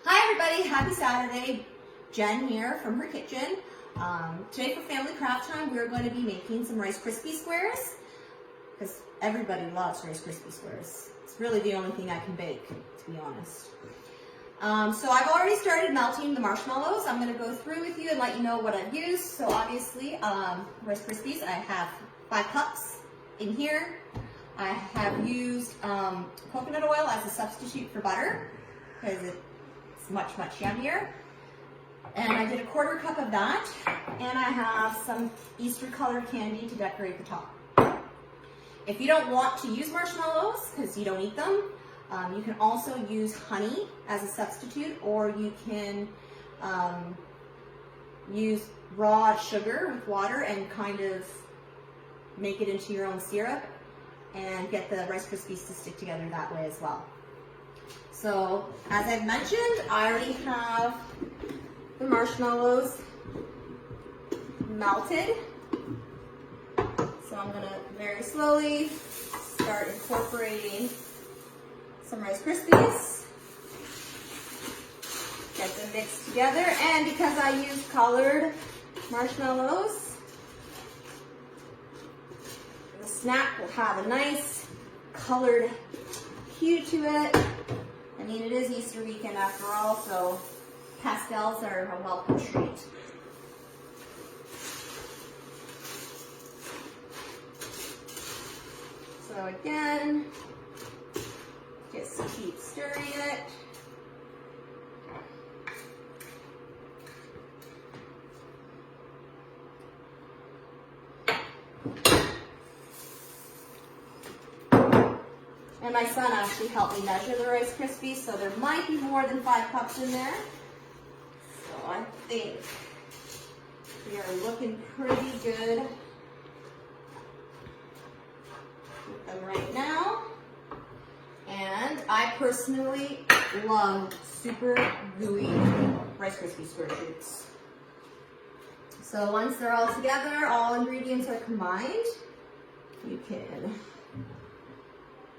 Hi everybody, happy Saturday. Jen here from her kitchen. Today for family craft time, we're going to be making some Rice Krispie squares because everybody loves Rice Krispie squares. It's really the only thing I can bake, to be honest. So I've already started melting the marshmallows. I'm going to go through with you and let you know what I've used. So obviously, Rice Krispies, I have 5 cups in here. I have used coconut oil as a substitute for butter because it's much yummier. And I did a 1/4 cup of that. And I have some Easter colored candy to decorate the top. If you don't want to use marshmallows because you don't eat them, you can also use honey as a substitute, or you can use raw sugar with water and kind of make it into your own syrup and get the Rice Krispies to stick together that way as well. So, as I've mentioned, I already have the marshmallows melted. So I'm going to very slowly start incorporating some Rice Krispies. Get them mixed together, and because I used colored marshmallows, the snack will have a nice colored hue to it. I mean, it is Easter weekend after all, so pastels are a welcome treat. So again, just keep stirring it. And my son actually helped me measure the Rice Krispies, so there might be more than 5 cups in there. So I think we are looking pretty good with them right now. And I personally love super gooey Rice Krispie square treats. So once they're all together, all ingredients are combined, you can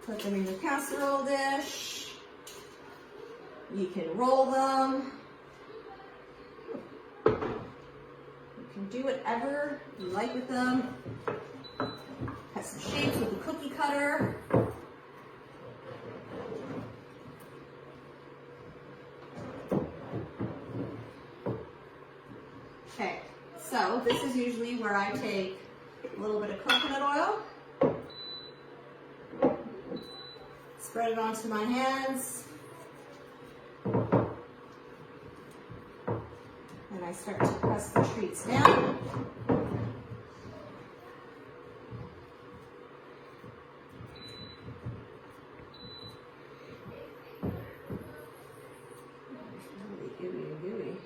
put them in your casserole dish. You can roll them. You can do whatever you like with them. Cut some shapes with a cookie cutter. Okay, so this is usually where I take a little bit of coconut oil, spread it onto my hands, and I start to press the treats down. Really gooey and gooey.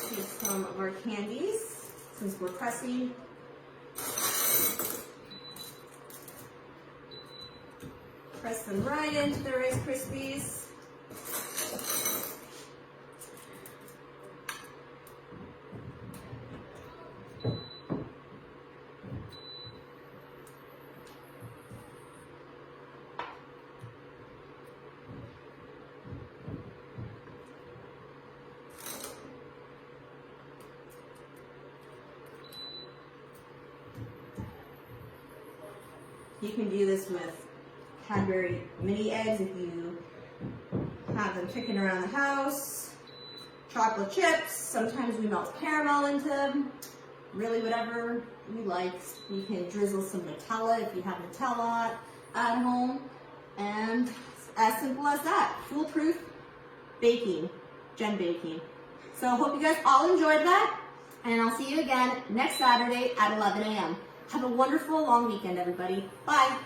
Here's some of our candies, since we're pressing. Press them right into the Rice Krispies. You can do this with Cadbury mini eggs if you have them kicking around the house. Chocolate chips, sometimes we melt caramel into them. Really whatever you like. You can drizzle some Nutella if you have Nutella at home. And it's as simple as that. Foolproof baking, Jen baking. So I hope you guys all enjoyed that. And I'll see you again next Saturday at 11 a.m. Have a wonderful long weekend, everybody. Bye.